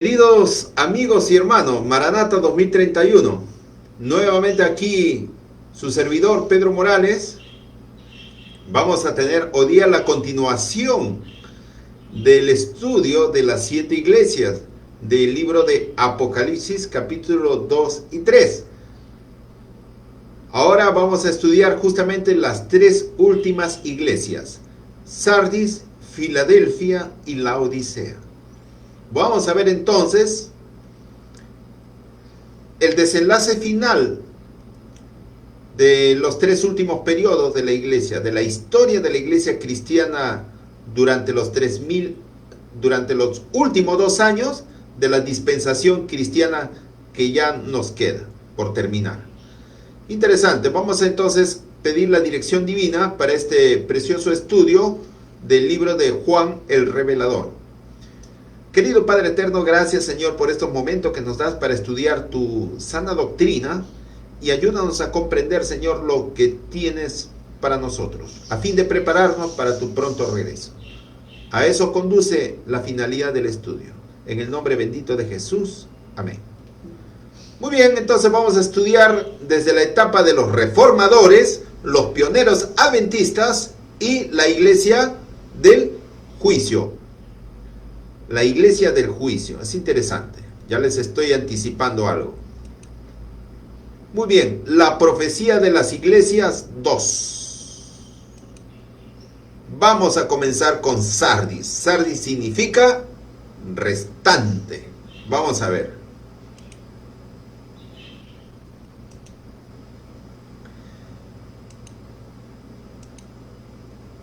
Queridos amigos y hermanos, Maranata 2031, nuevamente aquí su servidor Pedro Morales. Vamos a tener hoy día la continuación del estudio de las 7 iglesias del libro de Apocalipsis capítulo 2 y 3. Ahora vamos a estudiar justamente las 3 últimas iglesias: Sardis, Filadelfia y Laodicea. Vamos a ver entonces el desenlace final de los 3 últimos periodos de la iglesia, de la historia de la iglesia cristiana durante los últimos 2 años de la dispensación cristiana que ya nos queda por terminar. Interesante. Vamos a entonces pedir la dirección divina para este precioso estudio del libro de Juan el Revelador. Querido Padre Eterno, gracias Señor por estos momentos que nos das para estudiar tu sana doctrina, y ayúdanos a comprender, Señor, lo que tienes para nosotros, a fin de prepararnos para tu pronto regreso. A eso conduce la finalidad del estudio. En el nombre bendito de Jesús. Amén. Muy bien, entonces vamos a estudiar desde la etapa de los reformadores, los pioneros adventistas y la iglesia del juicio. La iglesia del juicio. Es interesante. Ya les estoy anticipando algo. Muy bien. La profecía de las iglesias 2. Vamos a comenzar con Sardis. Sardis significa restante. Vamos a ver.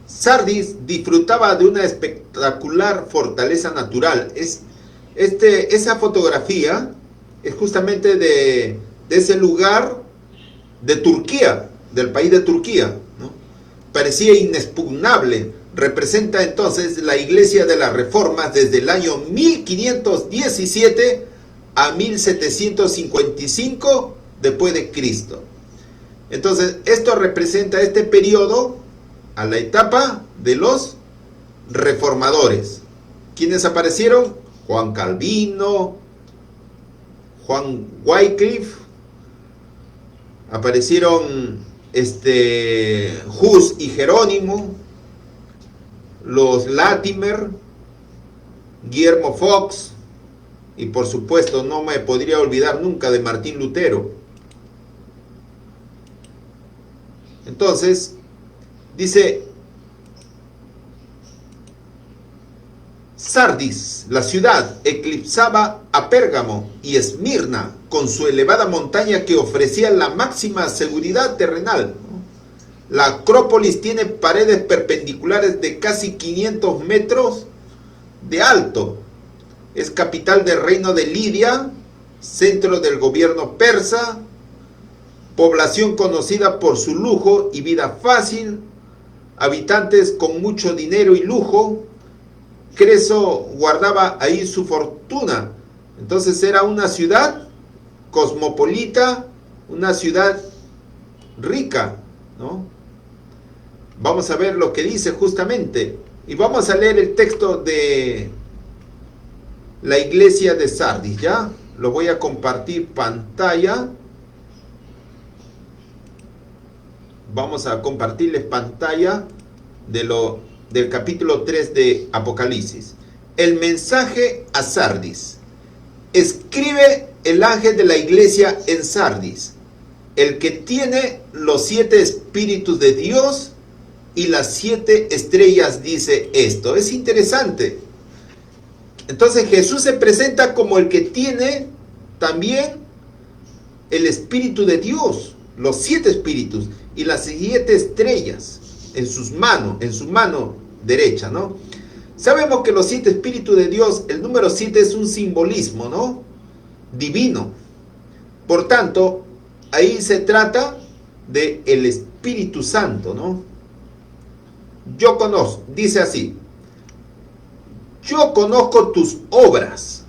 Sardis disfrutaba de una espectacular fortaleza natural. Esa fotografía es justamente de ese lugar de Turquía, del país de Turquía, ¿no? Parecía inexpugnable. Representa entonces la iglesia de la Reforma desde el año 1517 a 1755 después de Cristo. Entonces, esto representa este periodo a la etapa de los reformadores. ¿Quiénes aparecieron? Juan Calvino, Juan Wycliffe, aparecieron Hus y Jerónimo, los Latimer, Guillermo Fox, y por supuesto no me podría olvidar nunca de Martín Lutero. Entonces, dice: Sardis, la ciudad, eclipsaba a Pérgamo y Esmirna con su elevada montaña que ofrecía la máxima seguridad terrenal. La Acrópolis tiene paredes perpendiculares de casi 500 metros de alto. Es capital del reino de Lidia, centro del gobierno persa, población conocida por su lujo y vida fácil, habitantes con mucho dinero y lujo. Creso guardaba ahí su fortuna. Entonces era una ciudad cosmopolita, una ciudad rica, ¿no? Vamos a ver lo que dice justamente. Y vamos a leer el texto de la iglesia de Sardis, ¿ya? Lo voy a compartir pantalla. Vamos a compartirles pantalla del capítulo 3 de Apocalipsis. El mensaje a Sardis. Escribe el ángel de la iglesia en Sardis, el que tiene los 7 espíritus de Dios y las 7 estrellas, dice esto. Es interesante. Entonces Jesús se presenta como el que tiene también el espíritu de Dios, los 7 espíritus y las 7 estrellas en sus manos, en su mano derecha, ¿no? Sabemos que los 7 espíritus de Dios, el número 7 es un simbolismo, ¿no? Divino. Por tanto, ahí se trata de el Espíritu Santo, ¿no? Yo conozco, dice así: yo conozco tus obras.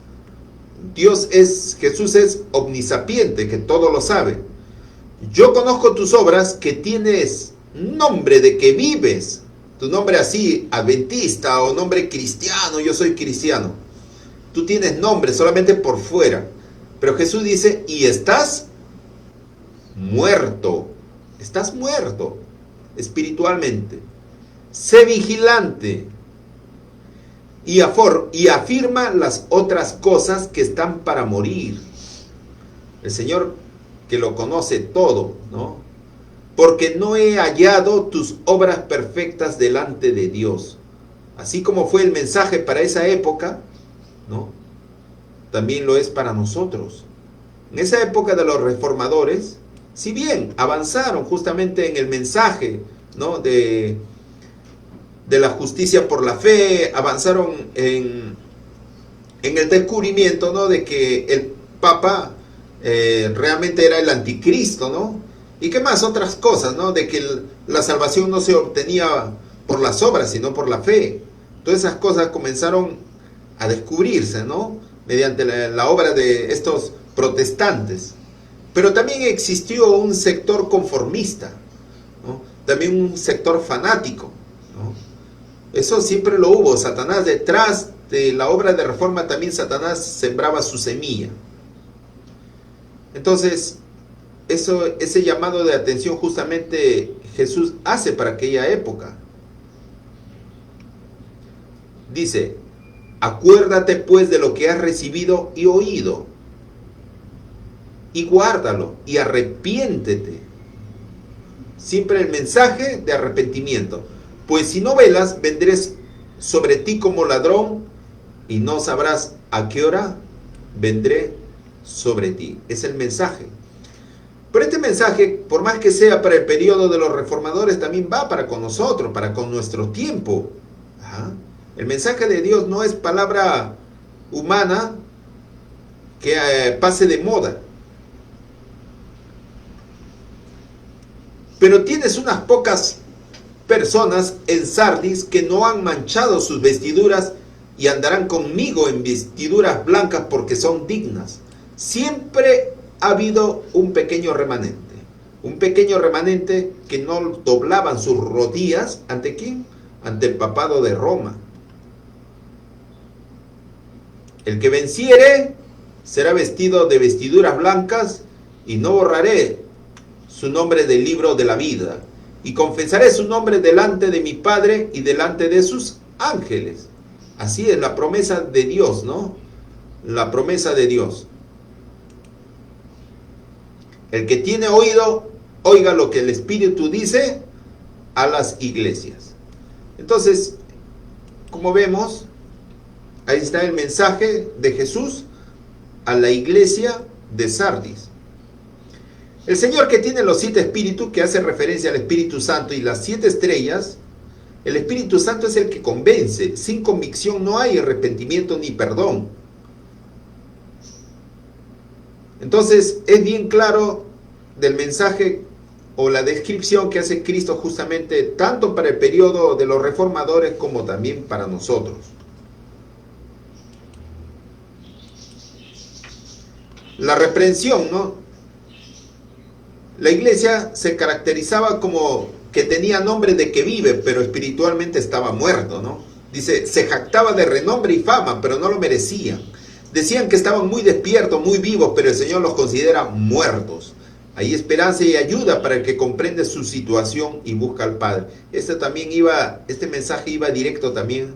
Jesús es omnisapiente, que todo lo sabe. Yo conozco tus obras, que tienes nombre de que vives. Tu nombre así, adventista, o nombre cristiano, yo soy cristiano. Tú tienes nombre solamente por fuera. Pero Jesús dice, y estás muerto. Estás muerto espiritualmente. Sé vigilante. Y afirma las otras cosas que están para morir. El Señor que lo conoce todo, ¿no? Porque no he hallado tus obras perfectas delante de Dios. Así como fue el mensaje para esa época, ¿no? También lo es para nosotros. En esa época de los reformadores, si bien avanzaron justamente en el mensaje, ¿no? de la justicia por la fe, avanzaron en el descubrimiento, ¿no? De que el Papa realmente era el anticristo, ¿no? Y qué más, otras cosas, ¿no? De que la salvación no se obtenía por las obras, sino por la fe. Todas esas cosas comenzaron a descubrirse, ¿no? Mediante la obra de estos protestantes. Pero también existió un sector conformista, ¿no? También un sector fanático, ¿no? Eso siempre lo hubo. Satanás, detrás de la obra de reforma, también Satanás sembraba su semilla. Entonces, ese llamado de atención justamente Jesús hace para aquella época. Dice, acuérdate pues de lo que has recibido y oído, y guárdalo, y arrepiéntete. Siempre el mensaje de arrepentimiento. Pues si no velas, vendré sobre ti como ladrón, y no sabrás a qué hora vendré sobre ti. Es el mensaje. Pero este mensaje, por más que sea para el periodo de los reformadores, también va para con nosotros, para con nuestro tiempo. ¿Ah? El mensaje de Dios no es palabra humana que pase de moda. Pero tienes unas pocas personas en Sardis que no han manchado sus vestiduras y andarán conmigo en vestiduras blancas porque son dignas. Siempre ha habido un pequeño remanente que no doblaban sus rodillas. ¿Ante quién? Ante el papado de Roma. El que venciere será vestido de vestiduras blancas, y no borraré su nombre del libro de la vida, y confesaré su nombre delante de mi Padre y delante de sus ángeles. Así es la promesa de Dios, ¿no? La promesa de Dios. El que tiene oído, oiga lo que el Espíritu dice a las iglesias. Entonces, como vemos, ahí está el mensaje de Jesús a la iglesia de Sardis. El Señor que tiene los 7 espíritus, que hace referencia al Espíritu Santo, y las 7 estrellas, el Espíritu Santo es el que convence. Sin convicción no hay arrepentimiento ni perdón. Entonces es bien claro del mensaje o la descripción que hace Cristo justamente tanto para el periodo de los reformadores como también para nosotros. La reprensión, ¿no? La iglesia se caracterizaba como que tenía nombre de que vive, pero espiritualmente estaba muerto, ¿no? Dice, se jactaba de renombre y fama, pero no lo merecían. Decían que estaban muy despiertos, muy vivos, pero el Señor los considera muertos. Hay esperanza y ayuda para el que comprende su situación y busca al Padre. Este mensaje iba directo también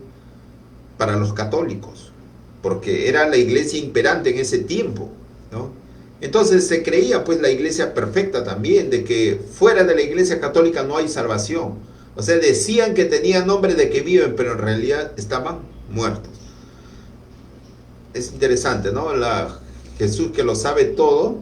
para los católicos, porque era la iglesia imperante en ese tiempo, ¿no? Entonces se creía pues la iglesia perfecta también, de que fuera de la iglesia católica no hay salvación. O sea, decían que tenían nombre de que viven, pero en realidad estaban muertos. Es interesante, ¿no? Jesús, que lo sabe todo,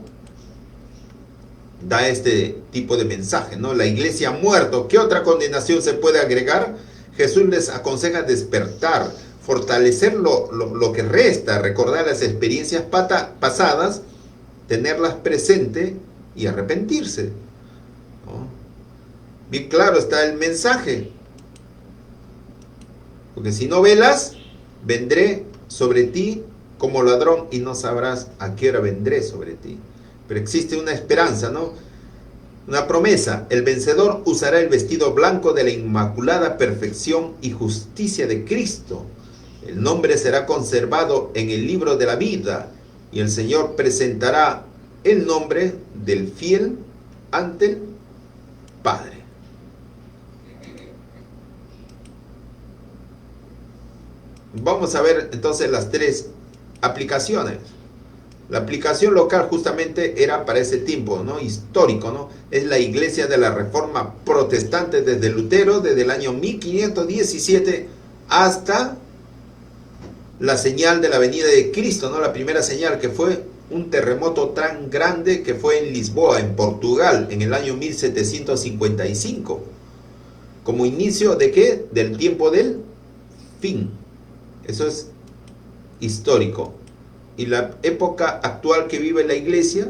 da este tipo de mensaje, ¿no? La iglesia muerto. ¿Qué otra condenación se puede agregar? Jesús les aconseja despertar, fortalecer lo que resta, recordar las experiencias pasadas, tenerlas presente y arrepentirse, ¿no? Bien claro está el mensaje. Porque si no velas, vendré sobre ti como ladrón y no sabrás a qué hora vendré sobre ti. Pero existe una esperanza, ¿no? Una promesa. El vencedor usará el vestido blanco de la inmaculada perfección y justicia de Cristo. El nombre será conservado en el libro de la vida y el Señor presentará el nombre del fiel ante el Padre. Vamos a ver entonces las tres aplicaciones. La aplicación local justamente era para ese tiempo, ¿no? Histórico, ¿no? Es la iglesia de la Reforma Protestante desde Lutero, desde el año 1517 hasta la señal de la venida de Cristo, ¿no? La primera señal, que fue un terremoto tan grande que fue en Lisboa, en Portugal, en el año 1755. Como inicio de ¿qué? Del tiempo del fin. Eso es histórico. Y la época actual que vive la iglesia,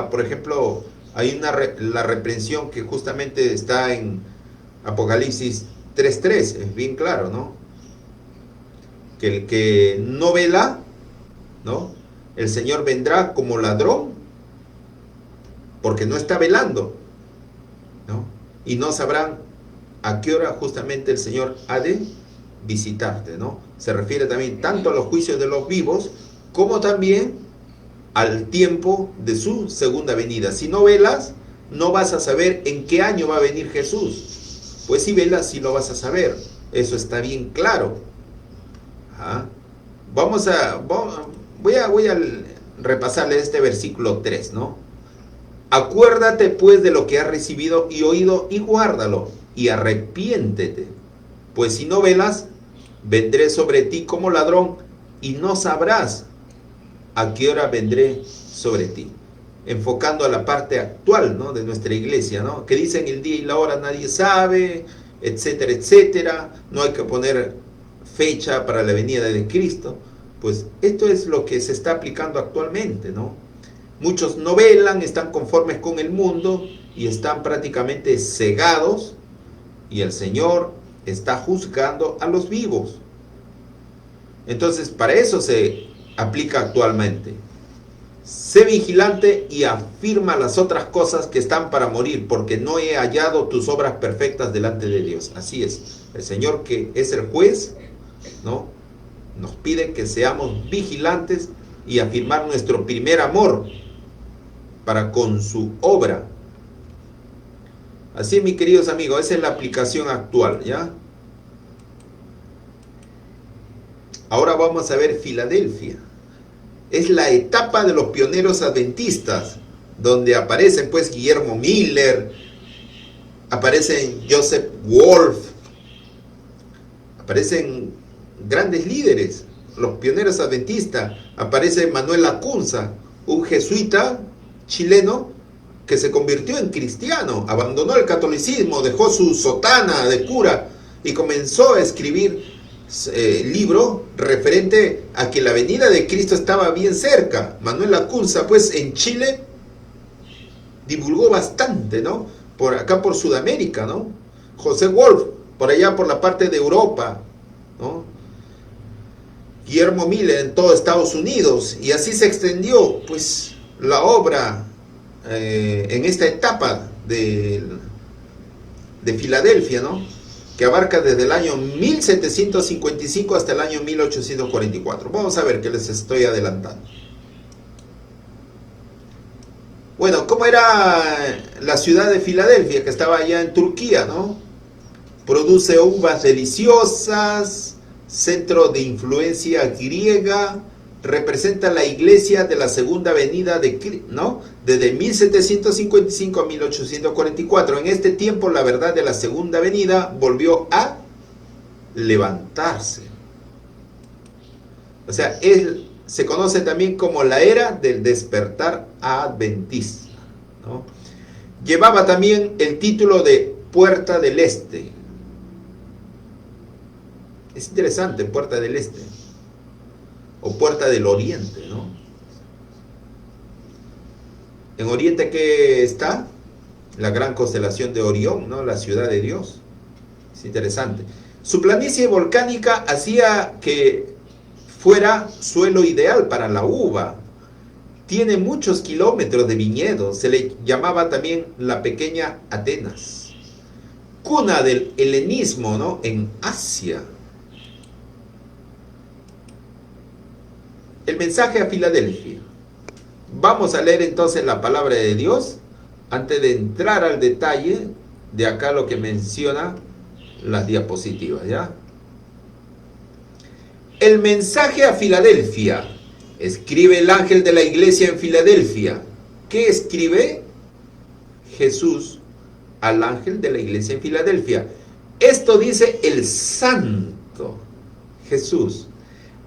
por ejemplo, hay la reprensión que justamente está en Apocalipsis 3:3, es bien claro, ¿no? Que el que no vela, ¿no? El Señor vendrá como ladrón, porque no está velando, ¿no? Y no sabrán a qué hora justamente el Señor ha de visitarte, ¿no? Se refiere también tanto a los juicios de los vivos como también al tiempo de su segunda venida. Si no velas, no vas a saber en qué año va a venir Jesús. Pues si velas, sí lo vas a saber. Eso está bien claro. ¿Ah? Voy a repasarle este versículo 3, ¿no? Acuérdate pues de lo que has recibido y oído y guárdalo y arrepiéntete. Pues si no velas, vendré sobre ti como ladrón y no sabrás a qué hora vendré sobre ti. Enfocando a la parte actual, ¿no? De nuestra iglesia, ¿no? Que dicen el día y la hora nadie sabe, etcétera, etcétera. No hay que poner fecha para la venida de Cristo. Pues esto es lo que se está aplicando actualmente, ¿no? Muchos no velan, están conformes con el mundo y están prácticamente cegados, y el Señor está juzgando a los vivos. Entonces, para eso se aplica actualmente. Sé vigilante y afirma las otras cosas que están para morir, porque no he hallado tus obras perfectas delante de Dios. Así es. El Señor, que es el juez, ¿no?, nos pide que seamos vigilantes y afirmar nuestro primer amor para con su obra. Así, mis queridos amigos, esa es la aplicación actual, ¿ya? Ahora vamos a ver Filadelfia. Es la etapa de los pioneros adventistas, donde aparecen pues Guillermo Miller, aparecen Joseph Wolf, aparecen grandes líderes, los pioneros adventistas. Aparece Manuel Lacunza, un jesuita chileno que se convirtió en cristiano, abandonó el catolicismo, dejó su sotana de cura y comenzó a escribir libro referente a que la venida de Cristo estaba bien cerca. Manuel Lacunza, pues en Chile divulgó bastante, ¿no? Por acá por Sudamérica, ¿no? José Wolf, por allá por la parte de Europa, ¿no? Guillermo Miller en todo Estados Unidos, y así se extendió pues la obra en esta etapa de Filadelfia, ¿no?, que abarca desde el año 1755 hasta el año 1844. Vamos a ver qué les estoy adelantando. Bueno, ¿cómo era la ciudad de Filadelfia, que estaba allá en Turquía, ¿no? Produce uvas deliciosas, centro de influencia griega, representa la iglesia de la segunda venida de Cristo, ¿no?, desde 1755 a 1844. En este tiempo, la verdad de la segunda venida volvió a levantarse. O sea, se conoce también como la era del despertar adventista, ¿no? Llevaba también el título de Puerta del Este. Es interesante, Puerta del Este o Puerta del Oriente, ¿no? En Oriente, ¿qué está? La gran constelación de Orión, ¿no?, la ciudad de Dios. Es interesante. Su planicie volcánica hacía que fuera suelo ideal para la uva. Tiene muchos kilómetros de viñedos. Se le llamaba también la pequeña Atenas, cuna del helenismo, ¿no?, en Asia. El mensaje a Filadelfia. Vamos a leer entonces la palabra de Dios antes de entrar al detalle de acá lo que menciona las diapositivas, ¿ya? El mensaje a Filadelfia. Escribe el ángel de la iglesia en Filadelfia. ¿Qué escribe Jesús al ángel de la iglesia en Filadelfia? Esto dice el santo Jesús,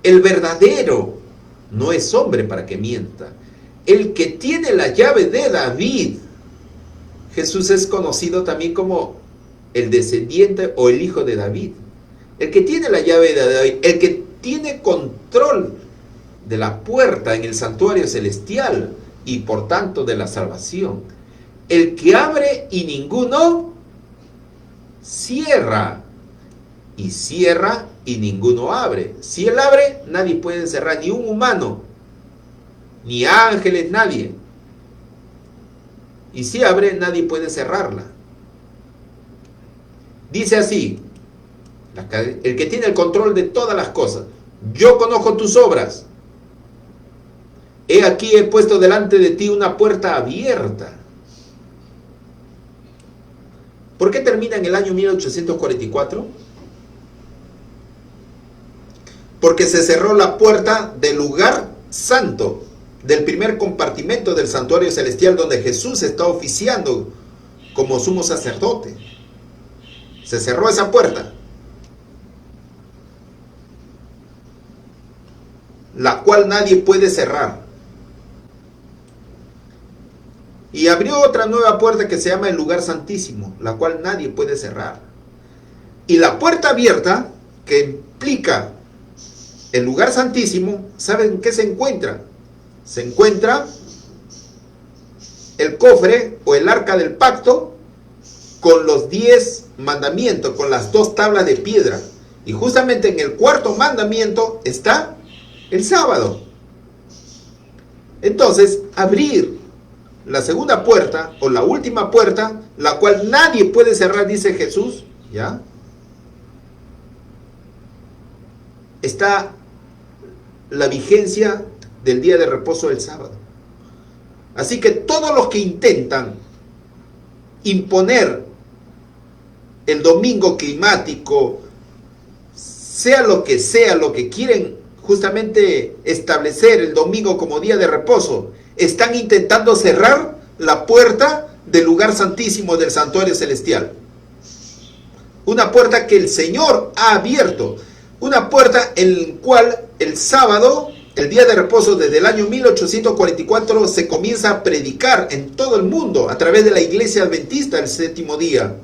el verdadero, no es hombre para que mienta, el que tiene la llave de David. Jesús es conocido también como el descendiente o el hijo de David, el que tiene la llave de David, el que tiene control de la puerta en el santuario celestial y por tanto de la salvación, el que abre y ninguno cierra, y cierra y ninguno abre. Si él abre, nadie puede cerrar, ni un humano, ni ángeles, nadie. Y si abre, nadie puede cerrarla. Dice así, el que tiene el control de todas las cosas: yo conozco tus obras. He aquí he puesto delante de ti una puerta abierta. ¿Por qué termina en el año 1844? Porque se cerró la puerta del lugar santo, del primer compartimento del santuario celestial donde Jesús está oficiando como sumo sacerdote. Se cerró esa puerta, la cual nadie puede cerrar. Y abrió otra nueva puerta que se llama el lugar santísimo, la cual nadie puede cerrar. Y la puerta abierta, que implica el lugar santísimo, ¿saben qué se encuentra? Se encuentra el cofre o el arca del pacto con los 10 mandamientos, con las 2 tablas de piedra. Y justamente en el cuarto mandamiento está el sábado. Entonces, abrir la segunda puerta o la última puerta, la cual nadie puede cerrar, dice Jesús, ¿ya? Está la vigencia del día de reposo del sábado. Así que todos los que intentan imponer el domingo climático, sea lo que quieren justamente establecer el domingo como día de reposo, están intentando cerrar la puerta del lugar santísimo del santuario celestial. Una puerta que el Señor ha abierto. Una puerta en la cual el sábado, el día de reposo, desde el año 1844 se comienza a predicar en todo el mundo a través de la iglesia adventista el séptimo día.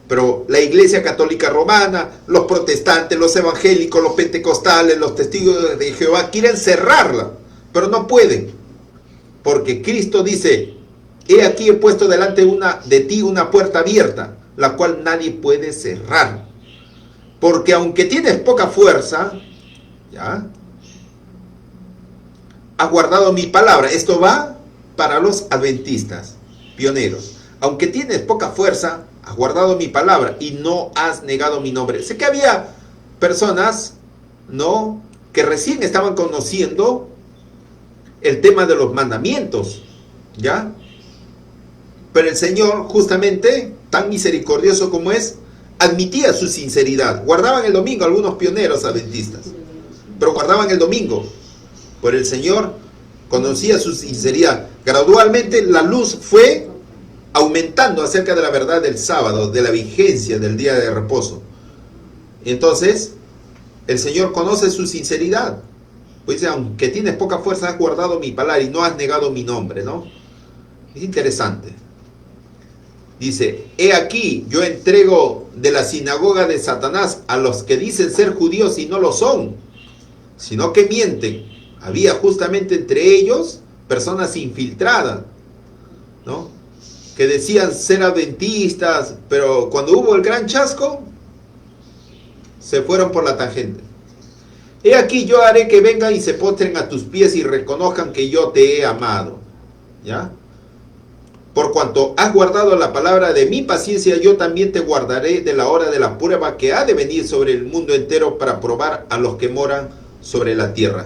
Pero la iglesia católica romana, los protestantes, los evangélicos, los pentecostales, los testigos de Jehová quieren cerrarla, pero no pueden, porque Cristo dice: he aquí he puesto delante de ti una puerta abierta, la cual nadie puede cerrar. Porque aunque tienes poca fuerza, ¿ya?, has guardado mi palabra. Esto va para los adventistas, pioneros. Aunque tienes poca fuerza, has guardado mi palabra y no has negado mi nombre. Sé que había personas, ¿no?, que recién estaban conociendo el tema de los mandamientos, ¿ya? Pero el Señor, justamente, tan misericordioso como es, admitía su sinceridad. Guardaban el domingo algunos pioneros adventistas, pero guardaban el domingo. Pero el Señor conocía su sinceridad. Gradualmente la luz fue aumentando acerca de la verdad del sábado, de la vigencia del día de reposo. Entonces, el Señor conoce su sinceridad. Pues dice: aunque tienes poca fuerza, has guardado mi palabra y no has negado mi nombre, ¿no? Es interesante. Dice: he aquí, yo entrego de la sinagoga de Satanás a los que dicen ser judíos y no lo son, sino que mienten. Había justamente entre ellos personas infiltradas, ¿no?, que decían ser adventistas, pero cuando hubo el gran chasco, se fueron por la tangente. He aquí, yo haré que vengan y se postren a tus pies y reconozcan que yo te he amado, ¿ya? Por cuanto has guardado la palabra de mi paciencia, yo también te guardaré de la hora de la prueba que ha de venir sobre el mundo entero para probar a los que moran sobre la tierra.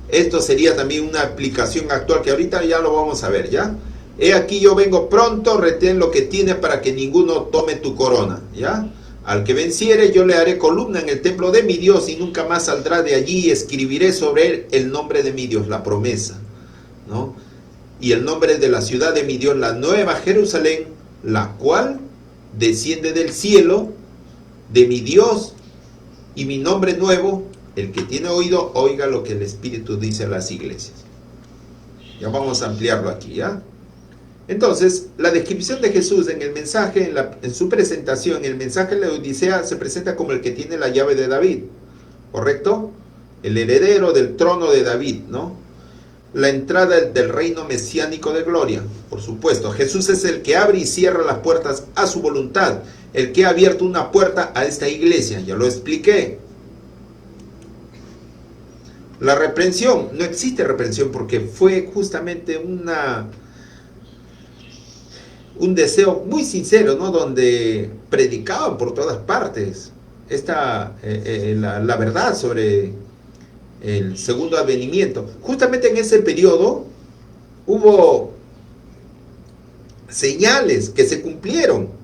Esto sería también una aplicación actual que ahorita ya lo vamos a ver, ¿ya? He aquí yo vengo pronto, retén lo que tienes para que ninguno tome tu corona, ¿ya? Al que venciere yo le haré columna en el templo de mi Dios y nunca más saldrá de allí, y escribiré sobre él el nombre de mi Dios, la promesa, ¿no? Y el nombre de la ciudad de mi Dios, la nueva Jerusalén, la cual desciende del cielo de mi Dios, y mi nombre nuevo. El que tiene oído, oiga lo que el Espíritu dice a las iglesias. Ya vamos a ampliarlo aquí, ¿ya? Entonces, la descripción de Jesús en el mensaje, en su presentación, el mensaje de la Odisea, se presenta como el que tiene la llave de David, ¿correcto? El heredero del trono de David, ¿no? La entrada del reino mesiánico de gloria, por supuesto. Jesús es el que abre y cierra las puertas a su voluntad, el que ha abierto una puerta a esta iglesia, ya lo expliqué. La reprensión, no existe reprensión porque fue justamente un deseo muy sincero, ¿no? Donde predicaban por todas partes la verdad sobre el segundo advenimiento. Justamente en ese periodo hubo señales que se cumplieron.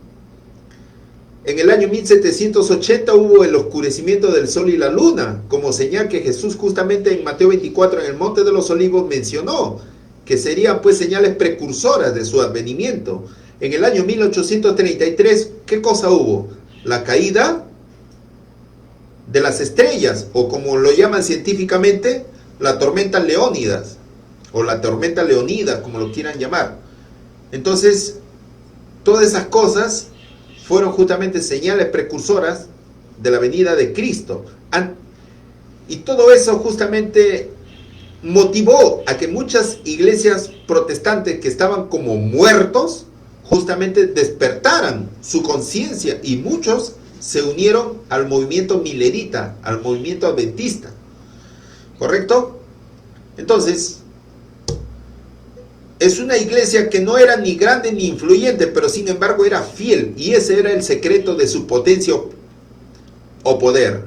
En el año 1780 hubo el oscurecimiento del sol y la luna, como señal que Jesús justamente en Mateo 24 en el Monte de los Olivos mencionó, que serían pues señales precursoras de su advenimiento. En el año 1833, ¿qué cosa hubo? La caída de las estrellas, o como lo llaman científicamente, la tormenta Leónidas, o la tormenta Leonida, como lo quieran llamar. Entonces, todas esas cosas fueron justamente señales precursoras de la venida de Cristo. Y todo eso justamente motivó a que muchas iglesias protestantes que estaban como muertos, justamente despertaran su conciencia, y muchos se unieron al movimiento milerita, al movimiento adventista. ¿Correcto? Entonces, es una iglesia que no era ni grande ni influyente, pero sin embargo era fiel, y ese era el secreto de su potencia o poder.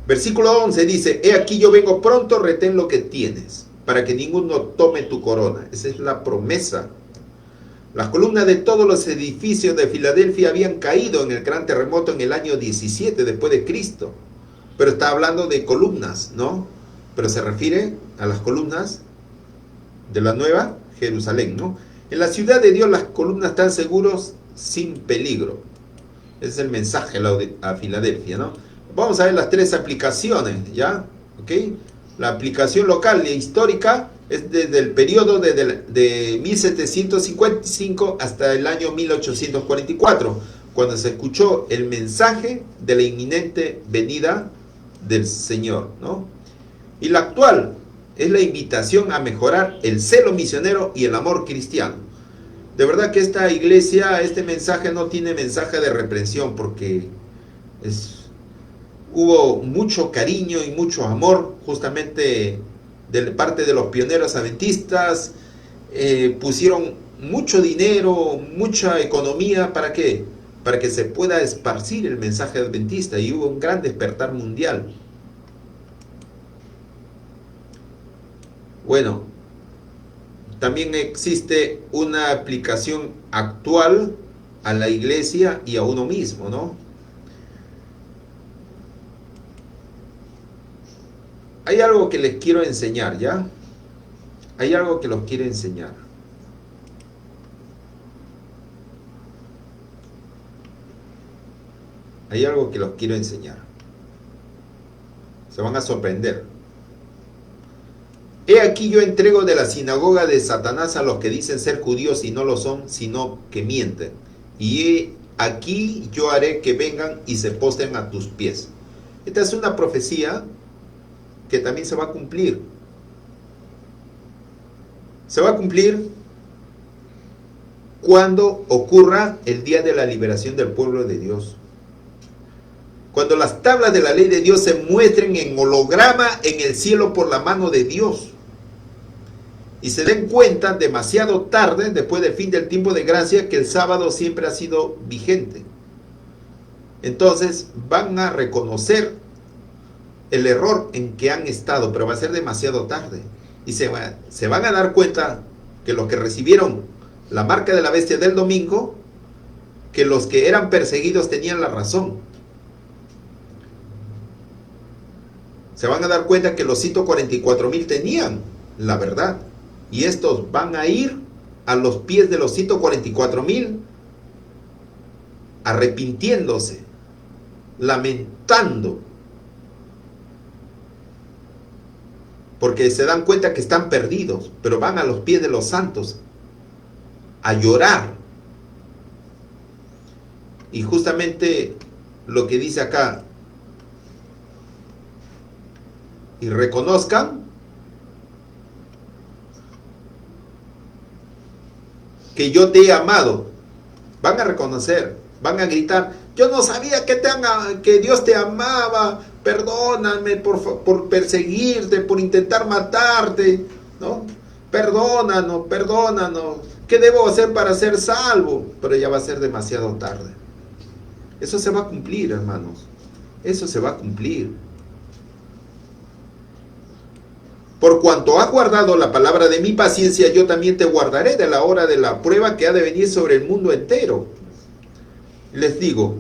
Versículo 11 dice: he aquí yo vengo pronto, retén lo que tienes, para que ninguno tome tu corona. Esa es la promesa. Las columnas de todos los edificios de Filadelfia habían caído en el gran terremoto en el año 17 después de Cristo. Pero está hablando de columnas, ¿no? Pero se refiere a las columnas de la nueva Jerusalén, ¿no? En la ciudad de Dios las columnas están seguros sin peligro. Ese es el mensaje a Filadelfia, ¿no? Vamos a ver las tres aplicaciones, ¿ya? ¿Ok? La aplicación local e histórica es desde el periodo de 1755 hasta el año 1844, cuando se escuchó el mensaje de la inminente venida del Señor, ¿no? Y la actual es la invitación a mejorar el celo misionero y el amor cristiano. De verdad que esta iglesia, este mensaje no tiene mensaje de reprensión, porque hubo mucho cariño y mucho amor justamente de parte de los pioneros adventistas. Pusieron mucho dinero, mucha economía, ¿para qué? Para que se pueda esparcir el mensaje adventista, y hubo un gran despertar mundial. Bueno, también existe una aplicación actual a la iglesia y a uno mismo, ¿no? Hay algo que les quiero enseñar, ¿ya? Hay algo que los quiero enseñar. Hay algo que los quiero enseñar. Se van a sorprender. He aquí yo entrego de la sinagoga de Satanás a los que dicen ser judíos y no lo son, sino que mienten. Y he aquí yo haré que vengan y se postren a tus pies. Esta es una profecía que también se va a cumplir. Se va a cumplir cuando ocurra el día de la liberación del pueblo de Dios. Cuando las tablas de la ley de Dios se muestren en holograma en el cielo por la mano de Dios, y se den cuenta demasiado tarde, después del fin del tiempo de gracia, que el sábado siempre ha sido vigente. entonces van a reconocer el error en que han estado, pero va a ser demasiado tarde. Y se van a dar cuenta que los que recibieron la marca de la bestia del domingo, que los que eran perseguidos tenían la razón. Se van a dar cuenta que los 144,000 tenían la verdad. Y estos van a ir a los pies de los 144,000 arrepintiéndose, lamentando, porque se dan cuenta que están perdidos, pero van a los pies de los santos a llorar. Y justamente lo que dice acá, y reconozcan que yo te he amado. Van a reconocer, van a gritar, yo no sabía que Dios te amaba, perdóname por perseguirte, por intentar matarte, ¿no? Perdónanos, ¿qué debo hacer para ser salvo? Pero ya va a ser demasiado tarde. Eso se va a cumplir, hermanos, eso se va a cumplir. Por cuanto has guardado la palabra de mi paciencia, yo también te guardaré de la hora de la prueba que ha de venir sobre el mundo entero. Les digo,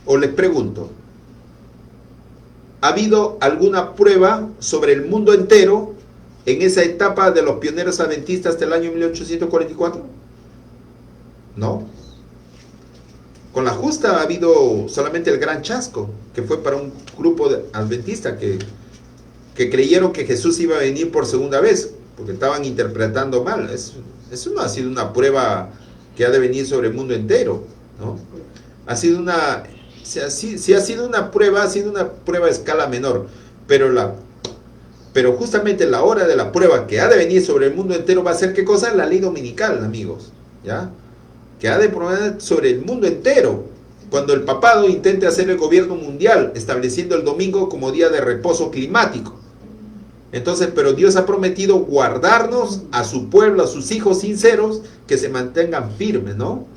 o les pregunto, ¿ha habido alguna prueba sobre el mundo entero en esa etapa de los pioneros adventistas del año 1844? No. Con la justa ha habido solamente el gran chasco, que fue para un grupo de adventistas que creyeron que Jesús iba a venir por segunda vez, porque estaban interpretando mal. Eso no ha sido una prueba que ha de venir sobre el mundo entero, ¿no? Ha sido si ha sido una prueba, ha sido una prueba a escala menor, pero justamente la hora de la prueba que ha de venir sobre el mundo entero va a ser, ¿qué cosa? La ley dominical, amigos, ¿ya? Que ha de probar sobre el mundo entero, cuando el papado intente hacer el gobierno mundial, estableciendo el domingo como día de reposo climático. Entonces, pero Dios ha prometido guardarnos a su pueblo, a sus hijos sinceros, que se mantengan firmes, ¿no?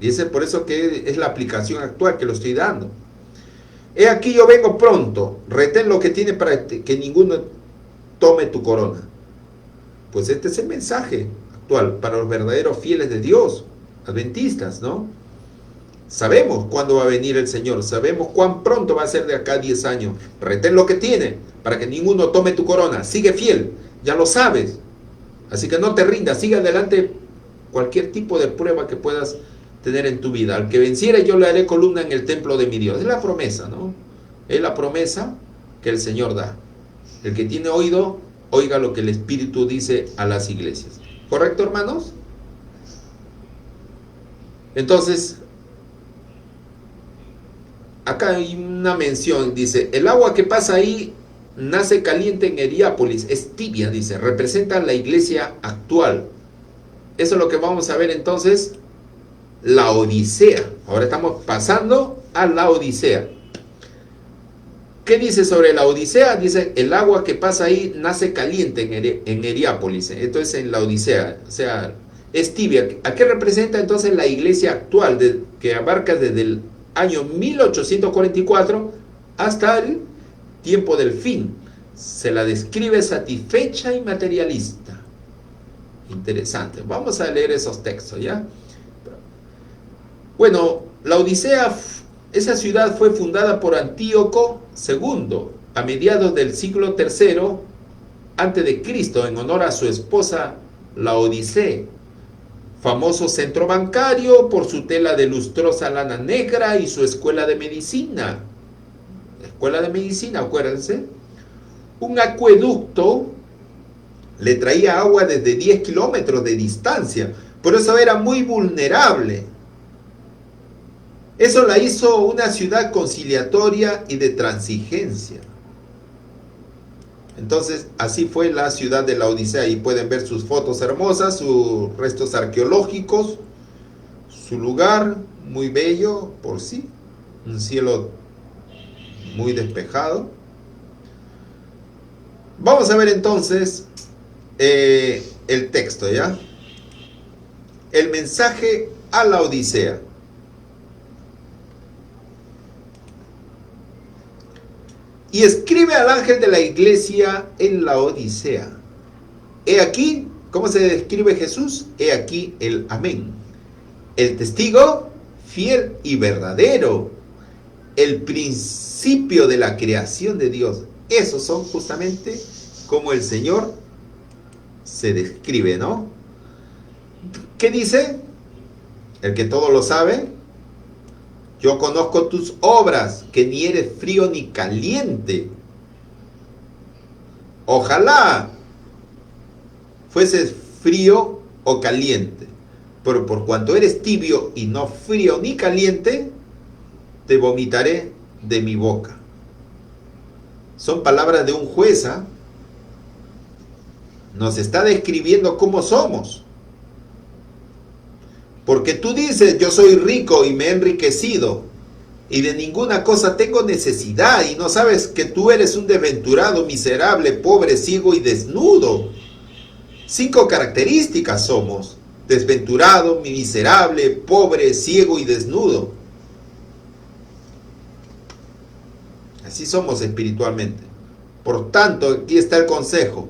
Y ese por eso que es la aplicación actual que lo estoy dando. He aquí yo vengo pronto, retén lo que tiene para que ninguno tome tu corona. Pues este es el mensaje actual para los verdaderos fieles de Dios, adventistas, ¿no? Sabemos cuándo va a venir el Señor, sabemos cuán pronto va a ser de acá a 10 años. Retén lo que tiene para que ninguno tome tu corona. Sigue fiel, ya lo sabes. Así que no te rindas, sigue adelante cualquier tipo de prueba que puedas tener en tu vida. Al que venciere yo le haré columna en el templo de mi Dios. Es la promesa, ¿no? Es la promesa que el Señor da. El que tiene oído, oiga lo que el Espíritu dice a las iglesias. ¿Correcto, hermanos? Entonces, acá hay una mención, dice, el agua que pasa ahí nace caliente en Heriápolis, es tibia, dice, representa la iglesia actual. Eso es lo que vamos a ver entonces, la Odisea. Ahora estamos pasando a la Odisea. ¿Qué dice sobre la Odisea? Dice, el agua que pasa ahí nace caliente en Heriápolis. Esto es en la Odisea, o sea, es tibia. ¿A qué representa entonces la iglesia actual que abarca desde el año 1844 hasta el tiempo del fin? Se la describe satisfecha y materialista. Interesante. Vamos a leer esos textos, ¿ya? Bueno, la Odisea, esa ciudad fue fundada por Antíoco II a mediados del siglo III antes de Cristo en honor a su esposa Laodicea, famoso centro bancario por su tela de lustrosa lana negra y su escuela de medicina. Escuela de medicina, acuérdense. Un acueducto le traía agua desde 10 kilómetros de distancia, por eso era muy vulnerable. Eso la hizo una ciudad conciliatoria y de transigencia. Entonces, así fue la ciudad de la Odisea. Y pueden ver sus fotos hermosas, sus restos arqueológicos, su lugar muy bello por sí, un cielo muy despejado. Vamos a ver entonces el texto, ¿ya? El mensaje a la Odisea. Y escribe al ángel de la iglesia en la Odisea. He aquí, ¿cómo se describe Jesús? He aquí el amén. El testigo fiel y verdadero. El principio de la creación de Dios. Esos son justamente como el Señor se describe, ¿no? ¿Qué dice? El que todo lo sabe. Yo conozco tus obras, que ni eres frío ni caliente. Ojalá fueses frío o caliente, pero por cuanto eres tibio y no frío ni caliente, te vomitaré de mi boca. Son palabras de un juez, ¿eh? Nos está describiendo cómo somos. Porque tú dices, yo soy rico y me he enriquecido, y de ninguna cosa tengo necesidad, y no sabes que tú eres un desventurado, miserable, pobre, ciego y desnudo. 5 características somos: desventurado, miserable, pobre, ciego y desnudo. Así somos espiritualmente. Por tanto, aquí está el consejo.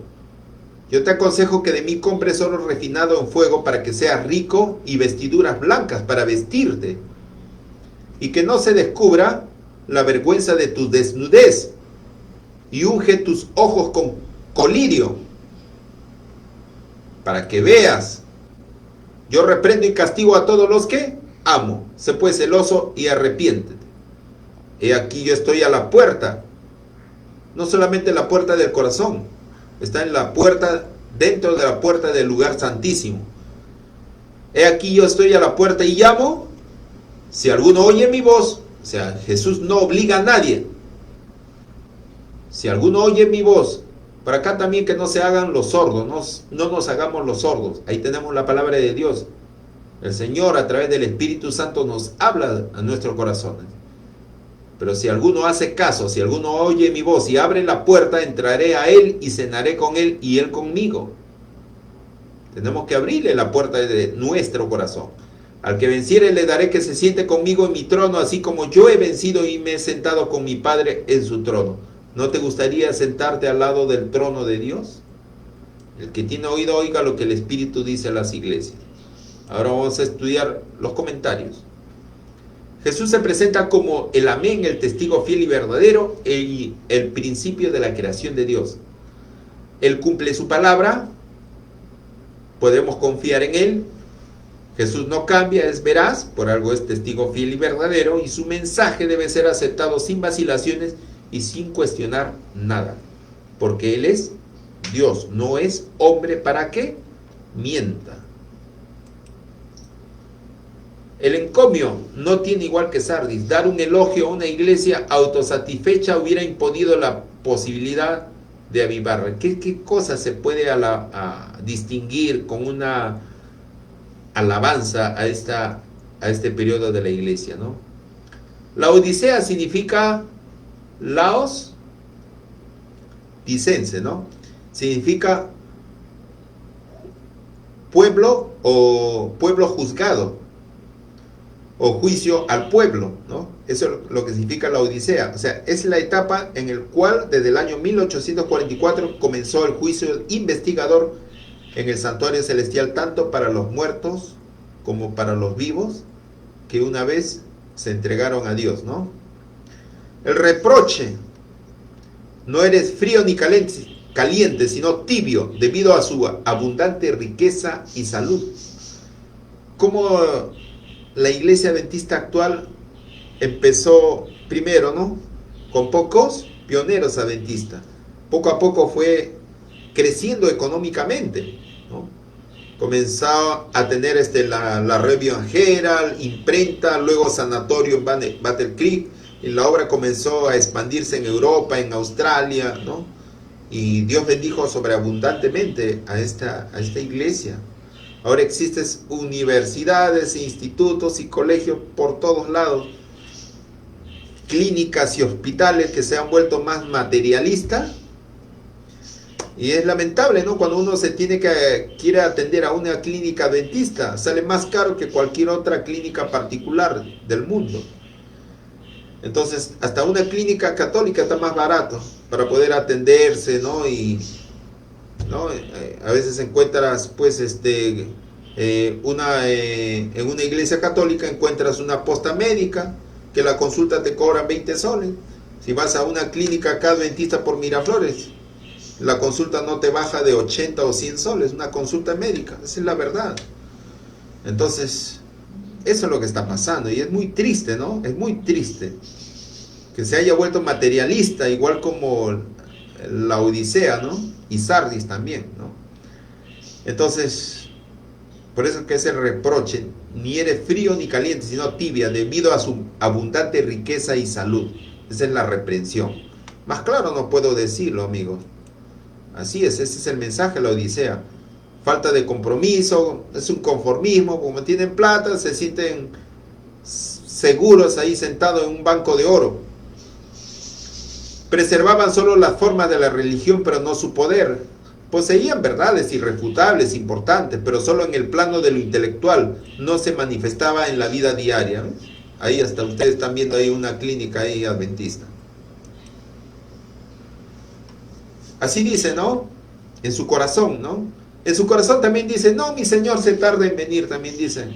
Yo te aconsejo que de mí compres oro refinado en fuego para que seas rico, y vestiduras blancas para vestirte, y que no se descubra la vergüenza de tu desnudez, y unge tus ojos con colirio, para que veas. Yo reprendo y castigo a todos los que amo. Sé pues celoso y arrepiéntete. He aquí yo estoy a la puerta. No solamente la puerta del corazón, está en la puerta, dentro de la puerta del lugar santísimo. He aquí yo estoy a la puerta y llamo. Si alguno oye mi voz, o sea, Jesús no obliga a nadie. Si alguno oye mi voz, por acá también que no se hagan los sordos, no nos hagamos los sordos. Ahí tenemos la palabra de Dios. El Señor a través del Espíritu Santo nos habla a nuestros corazones. Pero si alguno hace caso, si alguno oye mi voz y abre la puerta, entraré a él y cenaré con él y él conmigo. Tenemos que abrirle la puerta de nuestro corazón. Al que venciere le daré que se siente conmigo en mi trono, así como yo he vencido y me he sentado con mi Padre en su trono. ¿No te gustaría sentarte al lado del trono de Dios? El que tiene oído, oiga lo que el Espíritu dice a las iglesias. Ahora vamos a estudiar los comentarios. Jesús se presenta como el amén, el testigo fiel y verdadero, y el principio de la creación de Dios. Él cumple su palabra, podemos confiar en él. Jesús no cambia, es veraz, por algo es testigo fiel y verdadero, y su mensaje debe ser aceptado sin vacilaciones y sin cuestionar nada, porque él es Dios, no es hombre para que mienta. El encomio no tiene igual que Sardis. Dar un elogio a una iglesia autosatisfecha hubiera impedido la posibilidad de avivar. ¿Qué cosa se puede distinguir con una alabanza a este periodo de la iglesia, ¿no? La Odisea significa Laos dicense, ¿no? Significa pueblo o pueblo juzgado, o juicio al pueblo, ¿no? Eso es lo que significa la Odisea. O sea, es la etapa en la cual desde el año 1844 comenzó el juicio investigador en el santuario celestial, tanto para los muertos como para los vivos que una vez se entregaron a Dios, ¿no? El reproche: no eres frío ni caliente, sino tibio, debido a su abundante riqueza y salud. Como la iglesia adventista actual empezó primero, ¿no?, con pocos pioneros adventistas. Poco a poco fue creciendo económicamente, ¿no? Comenzó a tener la Review and Herald, imprenta, luego sanatorio en Battle Creek, y la obra comenzó a expandirse en Europa, en Australia, ¿no? Y Dios bendijo sobreabundantemente a esta iglesia. Ahora existen universidades, institutos y colegios por todos lados, clínicas y hospitales que se han vuelto más materialistas. Y es lamentable, ¿no?, cuando uno quiere atender a una clínica adventista, sale más caro que cualquier otra clínica particular del mundo. Entonces, hasta una clínica católica está más barato para poder atenderse, ¿no? Y, ¿no? A veces encuentras, pues, en una iglesia católica encuentras una posta médica que la consulta te cobran 20 soles. Si vas a una clínica acá adventista por Miraflores, la consulta no te baja de 80 o 100 soles, una consulta médica, esa es la verdad. Entonces, eso es lo que está pasando y es muy triste, ¿no? Es muy triste que se haya vuelto materialista, igual como la Odisea, ¿no? Y Sardis también, ¿no? Entonces, por eso es que es el reproche, ni eres frío ni caliente, sino tibia, debido a su abundante riqueza y salud. Esa es la reprensión. Más claro no puedo decirlo, amigos. Así es, ese es el mensaje de la Odisea. Falta de compromiso, es un conformismo, como tienen plata, se sienten seguros ahí sentados en un banco de oro. Preservaban solo las formas de la religión, pero no su poder. Poseían verdades irrefutables, importantes, pero solo en el plano de lo intelectual, no se manifestaba en la vida diaria. Ahí hasta ustedes están viendo ahí una clínica ahí adventista. Así dice, ¿no? En su corazón, ¿no? En su corazón también dice, no, mi Señor se tarda en venir, también dice.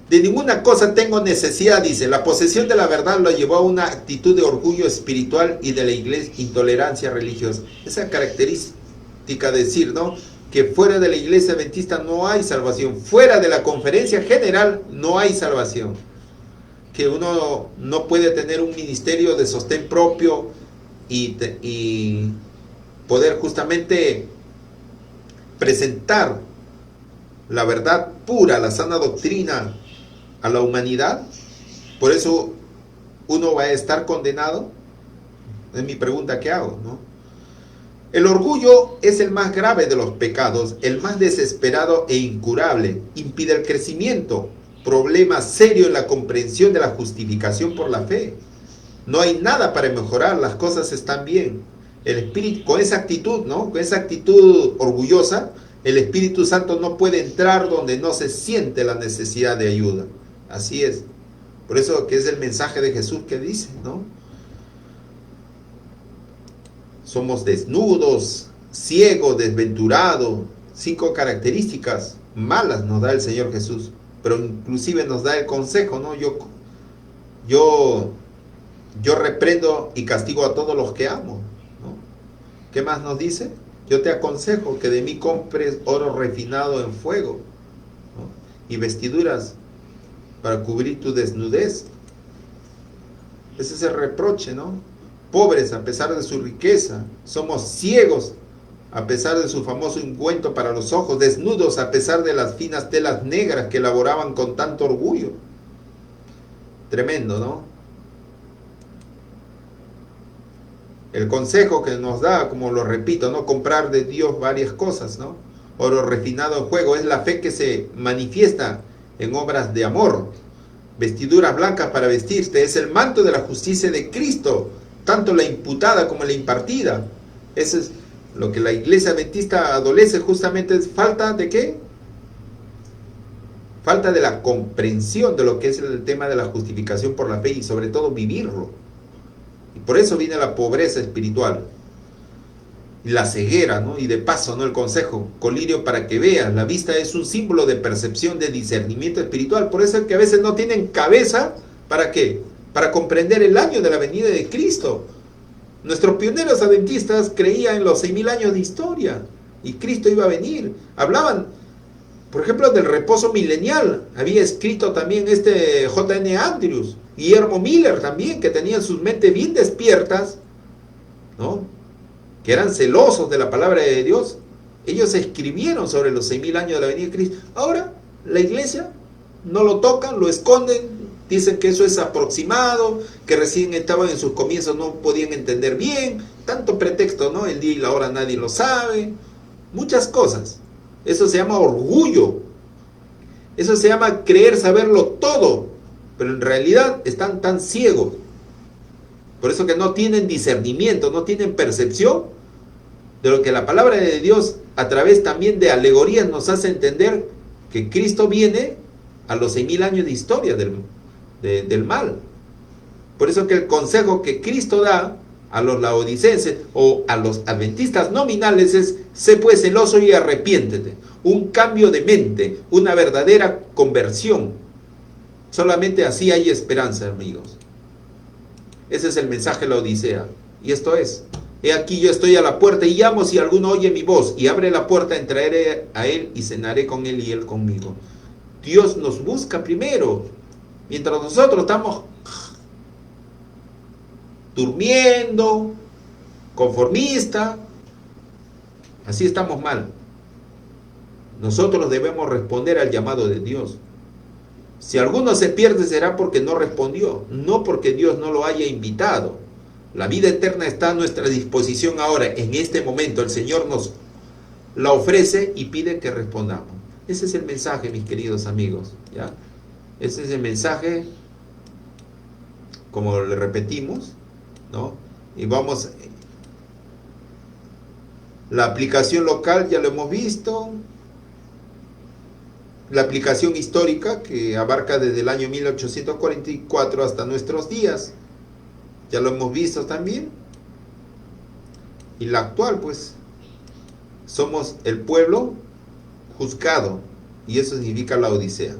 De ninguna cosa tengo necesidad, dice. La posesión de la verdad lo llevó a una actitud de orgullo espiritual y de la iglesia, intolerancia religiosa. Esa característica de decir, ¿no? Que fuera de la iglesia adventista no hay salvación. Fuera de la conferencia general no hay salvación. Que uno no puede tener un ministerio de sostén propio y poder justamente presentar la verdad pura, la sana doctrina a la humanidad. Por eso uno va a estar condenado. Es mi pregunta que hago, ¿no? El orgullo es el más grave de los pecados, el más desesperado e incurable. Impide el crecimiento, problema serio en la comprensión de la justificación por la fe. No hay nada para mejorar, las cosas están bien. El Espíritu, con esa actitud, ¿no? Con esa actitud orgullosa, el Espíritu Santo no puede entrar donde no se siente la necesidad de ayuda. Así es. Por eso que es el mensaje de Jesús que dice, ¿no? Somos desnudos, ciegos, desventurados. 5 características malas nos da el Señor Jesús. Pero inclusive nos da el consejo, ¿no? Yo reprendo y castigo a todos los que amo, ¿no? ¿Qué más nos dice? Yo te aconsejo que de mí compres oro refinado en fuego, ¿no? Y vestiduras para cubrir tu desnudez. Ese es el reproche, ¿no? Pobres a pesar de su riqueza, somos ciegos a pesar de su famoso ungüento para los ojos, desnudos a pesar de las finas telas negras que elaboraban con tanto orgullo. Tremendo, ¿no? El consejo que nos da, como lo repito, no comprar de Dios varias cosas, ¿no? Oro refinado en fuego es la fe que se manifiesta en obras de amor. Vestiduras blancas para vestirte es el manto de la justicia de Cristo, tanto la imputada como la impartida. Eso es lo que la iglesia adventista adolece, justamente es falta de ¿qué? Falta de la comprensión de lo que es el tema de la justificación por la fe y sobre todo vivirlo. Y por eso viene la pobreza espiritual y la ceguera, ¿no? Y de paso, ¿no? El consejo, colirio para que veas. La vista es un símbolo de percepción, de discernimiento espiritual. Por eso es que a veces no tienen cabeza, ¿para qué? Para comprender el año de la venida de Cristo. Nuestros pioneros adventistas creían en los 6.000 años de historia y Cristo iba a venir. Hablaban, por ejemplo, del reposo milenial. Había escrito también J.N. Andrews, Guillermo Miller también, que tenían sus mentes bien despiertas, ¿no? Que eran celosos de la palabra de Dios. Ellos escribieron sobre los 6.000 años de la venida de Cristo. Ahora, la iglesia no lo tocan, lo esconden, dicen que eso es aproximado, que recién estaban en sus comienzos, no podían entender bien, tanto pretexto, ¿no? El día y la hora nadie lo sabe, muchas cosas. Eso se llama orgullo, eso se llama creer saberlo todo, pero en realidad están tan ciegos. Por eso que no tienen discernimiento, no tienen percepción de lo que la palabra de Dios a través también de alegorías nos hace entender, que Cristo viene a los 6.000 años de historia del mal. Por eso que el consejo que Cristo da a los laodicenses o a los adventistas nominales es: sé pues celoso y arrepiéntete. Un cambio de mente, una verdadera conversión. Solamente así hay esperanza, amigos. Ese es el mensaje de la Odisea. Y esto es: he aquí yo estoy a la puerta y llamo, si alguno oye mi voz y abre la puerta, entraré a él y cenaré con él y él conmigo. Dios nos busca primero. Mientras nosotros estamos durmiendo, conformista, así estamos mal. Nosotros debemos responder al llamado de Dios. Si alguno se pierde, será porque no respondió, no porque Dios no lo haya invitado. La vida eterna está a nuestra disposición ahora, en este momento. El Señor nos la ofrece y pide que respondamos. Ese es el mensaje, mis queridos amigos, ¿ya? Ese es el mensaje, como le repetimos, ¿no? Y vamos, la aplicación local ya lo hemos visto, la aplicación histórica que abarca desde el año 1844 hasta nuestros días, ya lo hemos visto también. Y la actual, pues, somos el pueblo juzgado, y eso significa la Odisea.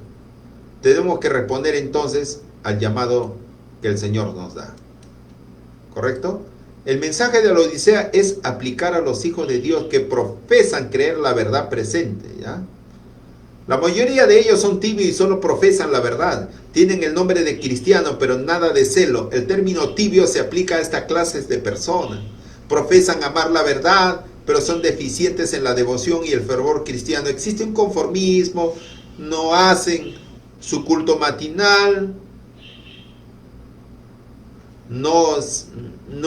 Tenemos que responder entonces al llamado que el Señor nos da. ¿Correcto? El mensaje de la Odisea es aplicar a los hijos de Dios que profesan creer la verdad presente, ¿ya? La mayoría de ellos son tibios y solo profesan la verdad. Tienen el nombre de cristiano, pero nada de celo. El término tibio se aplica a esta clase de personas. Profesan amar la verdad, pero son deficientes en la devoción y el fervor cristiano. Existe un conformismo, no hacen su culto matinal, no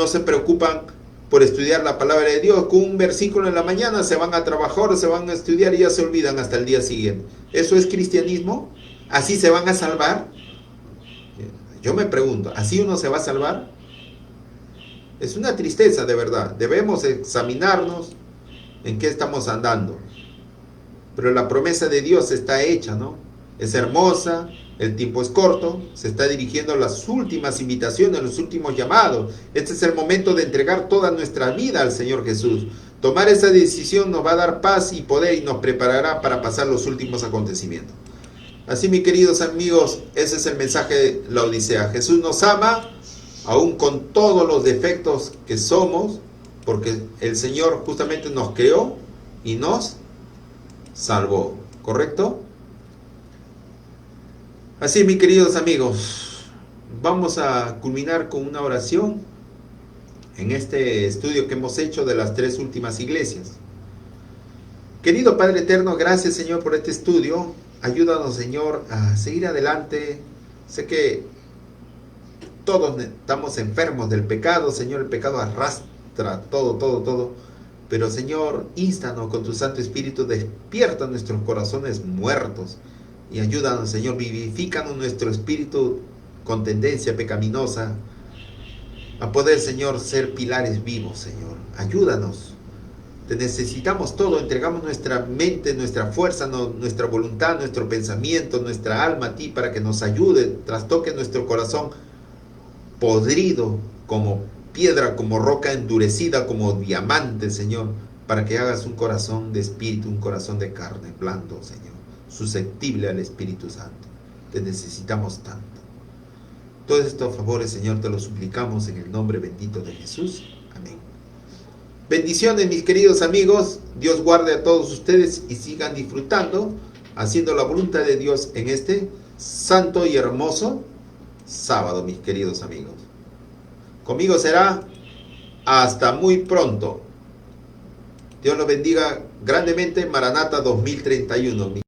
se preocupan por estudiar la palabra de Dios. Con un versículo en la mañana se van a trabajar, se van a estudiar y ya se olvidan hasta el día siguiente. ¿Eso es cristianismo? ¿Así se van a salvar? Yo me pregunto, ¿así uno se va a salvar? Es una tristeza, de verdad. Debemos examinarnos en qué estamos andando. Pero la promesa de Dios está hecha, ¿no? Es hermosa, el tiempo es corto, se está dirigiendo a las últimas invitaciones, los últimos llamados. Este es el momento de entregar toda nuestra vida al Señor Jesús. Tomar esa decisión nos va a dar paz y poder y nos preparará para pasar los últimos acontecimientos. Así, mis queridos amigos, ese es el mensaje de la Odisea. Jesús nos ama, aún con todos los defectos que somos, porque el Señor justamente nos creó y nos salvó. ¿Correcto? Así, mis queridos amigos, vamos a culminar con una oración en este estudio que hemos hecho de las 3 últimas iglesias. Querido Padre eterno, gracias, Señor, por este estudio. Ayúdanos, Señor, a seguir adelante. Sé que todos estamos enfermos del pecado, Señor. El pecado arrastra todo. Pero, Señor, ístanos con tu Santo Espíritu, despierta nuestros corazones muertos. Y ayúdanos, Señor, vivifícanos nuestro espíritu con tendencia pecaminosa a poder, Señor, ser pilares vivos, Señor. Ayúdanos. Te necesitamos todo. Entregamos nuestra mente, nuestra fuerza, nuestra voluntad, nuestro pensamiento, nuestra alma a ti para que nos ayude. Trastoque nuestro corazón podrido como piedra, como roca endurecida, como diamante, Señor, para que hagas un corazón de espíritu, un corazón de carne, blando, Señor, susceptible al Espíritu Santo. Te necesitamos tanto. Todos estos favores, Señor, te los suplicamos en el nombre bendito de Jesús. Amén. Bendiciones, mis queridos amigos. Dios guarde a todos ustedes y sigan disfrutando, haciendo la voluntad de Dios en este santo y hermoso sábado, mis queridos amigos. Conmigo será hasta muy pronto. Dios los bendiga grandemente. Maranata 2031.